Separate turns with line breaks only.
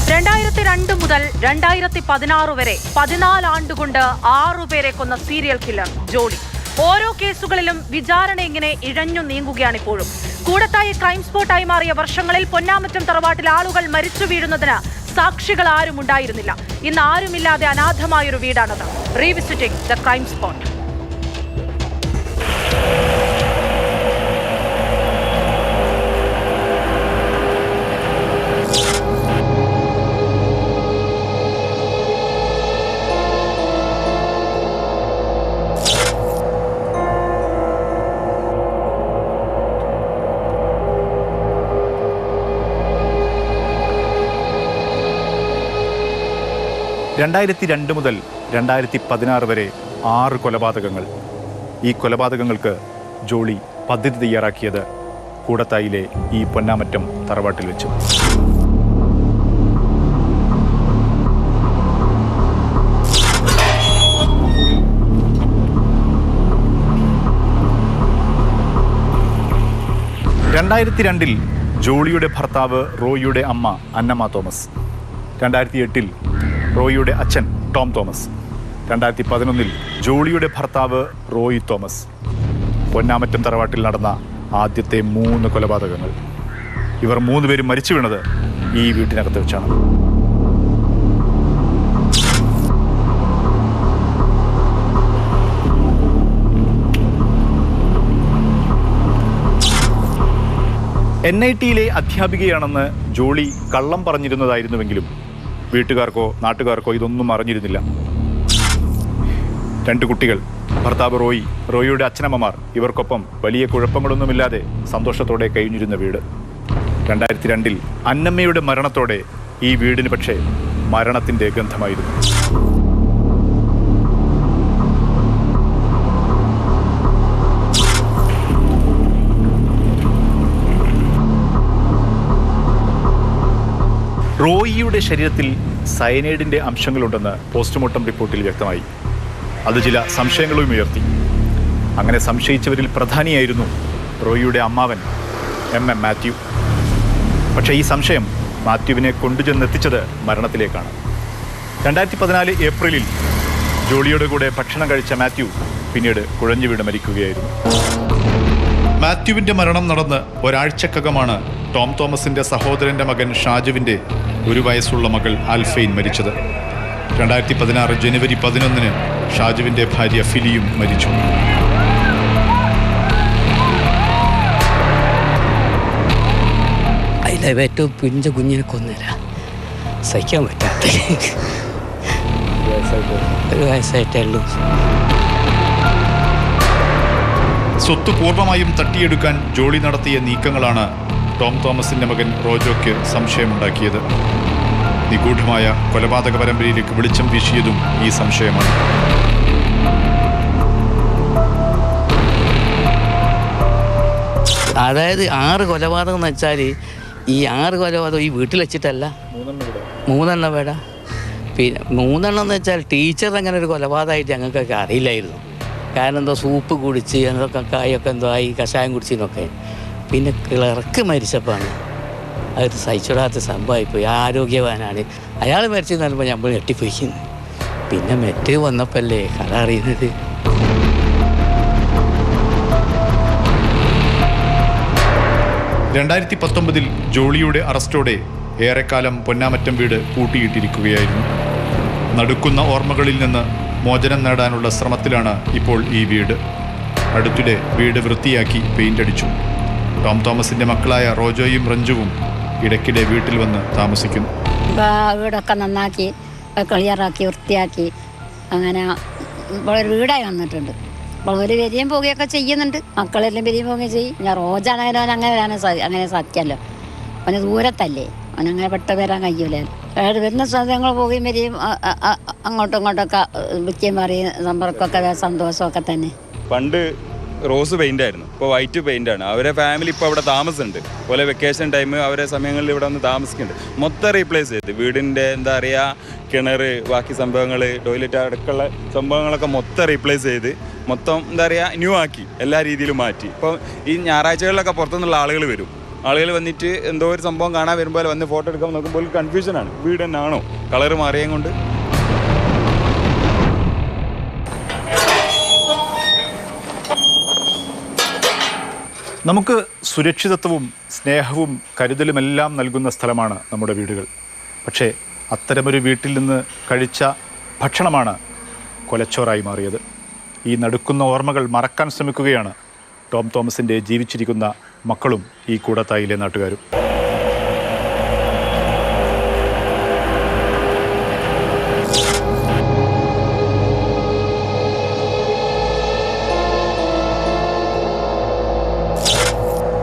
2002 മുതൽ 2016 വരെ 14 ആണ്ടുകൊണ്ട് 6 പേരെ കൊന്ന സീരിയൽ കില്ലർ ജോളി. ഓരോ കേസുകളിലും വിചാരണ ഇങ്ങനെ ഇഴഞ്ഞു നീങ്ങുകയാണിപ്പോഴും. കൂടത്തായി ക്രൈം സ്പോട്ടായി മാറിയ വർഷങ്ങളിൽ പൊന്നാമറ്റം തറവാട്ടിൽ ആളുകൾ മരിച്ചു വീഴുന്നതിന് സാക്ഷികൾ ആരും ഉണ്ടായിരുന്നില്ല. ഇന്ന് ആരുമില്ലാതെ അനാഥമായൊരു വീടാണത്. Revisiting the crime spot.
(2002 മുതൽ 2016 വരെ 6 കൊലപാതകങ്ങൾ. ഈ കൊലപാതകങ്ങൾക്ക് ജോളി പദ്ധതി തയ്യാറാക്കിയത് കൂടത്തായിലെ ഈ പൊന്നാമറ്റം തറവാട്ടിൽ വെച്ചു. (2002) ജോളിയുടെ ഭർത്താവ് റോയിയുടെ അമ്മ അന്നമ്മ തോമസ്. 2008 റോയിയുടെ അച്ഛൻ ടോം തോമസ്. 2011 ജോളിയുടെ ഭർത്താവ് റോയി തോമസ്. പൊന്നാമറ്റം തറവാട്ടിൽ നടന്ന ആദ്യത്തെ 3 കൊലപാതകങ്ങൾ. ഇവർ 3 പേരും മരിച്ചു വീണത് ഈ വീട്ടിനകത്ത് വെച്ചാണ്. NIT-യിലെ അധ്യാപികയാണെന്ന് ജോളി കള്ളം പറഞ്ഞിരുന്നതായിരുന്നുവെങ്കിലും വീട്ടുകാർക്കോ നാട്ടുകാർക്കോ ഇതൊന്നും അറിഞ്ഞിരുന്നില്ല. 2 കുട്ടികൾ, ഭർത്താവ് റോയിയുടെ അച്ഛനമ്മമാർ, ഇവർക്കൊപ്പം വലിയ കുഴപ്പങ്ങളൊന്നുമില്ലാതെ സന്തോഷത്തോടെ കഴിഞ്ഞിരുന്ന വീട്. 2002 അന്നമ്മയുടെ മരണത്തോടെ ഈ വീടിന് പക്ഷേ മരണത്തിൻ്റെ ഗന്ധമായിരുന്നു. റോയിയുടെ ശരീരത്തിൽ സയനൈഡിൻ്റെ അംശങ്ങളുണ്ടെന്ന് പോസ്റ്റ്മോർട്ടം റിപ്പോർട്ടിൽ വ്യക്തമായി. അത് ചില സംശയങ്ങളും ഉയർത്തി. അങ്ങനെ സംശയിച്ചവരിൽ പ്രധാനിയായിരുന്നു റോയിയുടെ അമ്മാവൻ MM മാത്യു. പക്ഷേ ഈ സംശയം മാത്യുവിനെ കൊണ്ടുചെന്നെത്തിച്ചത് മരണത്തിലേക്കാണ്. 2014 ഏപ്രിലിൽ ജോളിയുടെ കൂടെ ഭക്ഷണം കഴിച്ച മാത്യു പിന്നീട് കുഴഞ്ഞു വീണ് മരിക്കുകയായിരുന്നു. മാത്യുവിൻ്റെ മരണം നടന്ന് ഒരാഴ്ചക്കകമാണ് ടോം തോമസിൻ്റെ സഹോദരൻ്റെ മകൻ ഷാജുവിൻ്റെ 1 വയസ്സുള്ള മകൾ ആൽഫൈൻ മരിച്ചത്. 2016 ജനുവരി 11 ഷാജുവിൻ്റെ ഭാര്യ ഫിലിയും മരിച്ചു.
അതിലെ ഏറ്റവും പിഞ്ച കുഞ്ഞിനെ കൊന്നില്ല, സഹിക്കാൻ പറ്റാത്ത 1 വയസ്സായിട്ടേ ഉള്ളൂ.
സ്വത്ത് പൂർണ്ണമായും തട്ടിയെടുക്കാൻ ജോളി നടത്തിയ നീക്കങ്ങളാണ് ടോം തോമസിന്റെ മകൻ റോജോയ്ക്ക് സംശയമുണ്ടാക്കിയത്. നിഗൂഢമായ കൊലപാതക പരമ്പരയിലേക്ക് വെളിച്ചം വീശിയതും ഈ സംശയമാണ്.
അതായത് 6 കൊലപാതകം എന്ന് വെച്ചാൽ ഈ 6 കൊലപാതകം ഈ വീട്ടിൽ വെച്ചിട്ടല്ല, 3 വേട. പിന്നെ 3 എന്ന് വെച്ചാൽ ടീച്ചർ അങ്ങനെ ഒരു കൊലപാതകമായിട്ട് ഞങ്ങൾക്കൊക്കെ അറിയില്ലായിരുന്നു. കാരണം എന്തോ സൂപ്പ് കുടിച്ച് എന്നൊക്കെ കായൊക്കെ എന്തോ ആയി കഷായം കുടിച്ചെന്നൊക്കെ. പിന്നെ ക്ലർക്ക് മരിച്ചപ്പോഴാണ് അതൊരു സഹിച്ചിടാത്ത സംഭവമായിപ്പോയി. ആരോഗ്യവാനാണ് അയാൾ മരിച്ചെന്ന് പറയുമ്പോൾ നമ്മൾ ഞെട്ടിപ്പോയിക്കുന്നു. പിന്നെ മെറ്റ് വന്നപ്പോഴല്ലേ കഥ അറിയുന്നത്.
(2019) ജോളിയുടെ അറസ്റ്റോടെ ഏറെക്കാലം പൊന്നാമറ്റം വീട് പൂട്ടിയിട്ടിരിക്കുകയായിരുന്നു. നടുക്കുന്ന ഓർമ്മകളിൽ നിന്ന് മോചനം നേടാനുള്ള ശ്രമത്തിലാണ് ഇപ്പോൾ ഈ വീട്. അടുത്തിടെ വീട് വൃത്തിയാക്കി പെയിന്റ് അടിച്ചു. ടോം തോമസിന്റെ മക്കളായ റോജോയും റഞ്ജുവും ഇടയ്ക്കിടെ വീട്ടിൽ വന്ന് താമസിക്കുന്നു.
വീടൊക്കെ നന്നാക്കി ക്ലിയറാക്കി വൃത്തിയാക്കി അങ്ങനെ ഒരു വീടായി വന്നിട്ടുണ്ട്. അപ്പോൾ ഒരു വരികയും പോവുകയൊക്കെ ചെയ്യുന്നുണ്ട്. മക്കളെല്ലാം വരികയും പോവുകയും ചെയ്യും. ഞാൻ റോജാണെങ്കിലും അങ്ങനെ സത്യമല്ലോ, അവന് ദൂരത്തല്ലേ, അവനങ്ങനെ പെട്ട വരാൻ കഴിയൂലേ. വരുന്ന സ്ഥലങ്ങൾ പോവുകയും വരികയും അങ്ങോട്ടും ഇങ്ങോട്ടൊക്കെ വിൽക്കുകയും പറയും. സമ്പർക്കമൊക്കെ സന്തോഷമൊക്കെ തന്നെ.
പണ്ട് റോസ് പെയിൻ്റ് ആയിരുന്നു, ഇപ്പോൾ വൈറ്റ് പെയിൻ്റാണ്. അവരെ ഫാമിലി ഇപ്പോൾ അവിടെ താമസമുണ്ട്. അതുപോലെ വെക്കേഷൻ ടൈം അവരെ സമയങ്ങളിൽ ഇവിടെ വന്ന് താമസിക്കുന്നുണ്ട്. മൊത്തം റീപ്ലേസ് ചെയ്ത് വീടിൻ്റെ എന്താ പറയുക, കിണർ, ബാക്കി സംഭവങ്ങൾ, ടോയ്ലറ്റ് അടക്കമുള്ള സംഭവങ്ങളൊക്കെ മൊത്തം റീപ്ലേസ് ചെയ്ത് മൊത്തം എന്താ പറയുക ന്യൂ ആക്കി, എല്ലാ രീതിയിലും മാറ്റി. ഇപ്പോൾ ഈ ഞായറാഴ്ചകളിലൊക്കെ പുറത്തുനിന്നുള്ള ആളുകൾ വരും. ആളുകൾ വന്നിട്ട് എന്തോ ഒരു സംഭവം കാണാൻ വരുമ്പോൾ വന്ന് ഫോട്ടോ എടുക്കാൻ നോക്കുമ്പോൾ കൺഫ്യൂഷനാണ്, വീട് തന്നെ ആണോ, കളറ് മാറിയും കൊണ്ട്.
നമുക്ക് സുരക്ഷിതത്വവും സ്നേഹവും കരുതലുമെല്ലാം നൽകുന്ന സ്ഥലമാണ് നമ്മുടെ വീടുകൾ. പക്ഷേ അത്തരമൊരു വീട്ടിൽ നിന്ന് കഴിച്ച ഭക്ഷണമാണ് കൊലച്ചോറായി മാറിയത്. ഈ നടുക്കുന്ന ഓർമ്മകൾ മറക്കാൻ ശ്രമിക്കുകയാണ് ടോം തോമസിൻ്റെ ജീവിച്ചിരിക്കുന്ന മക്കളും ഈ കൂടത്തായിലെ നാട്ടുകാരും.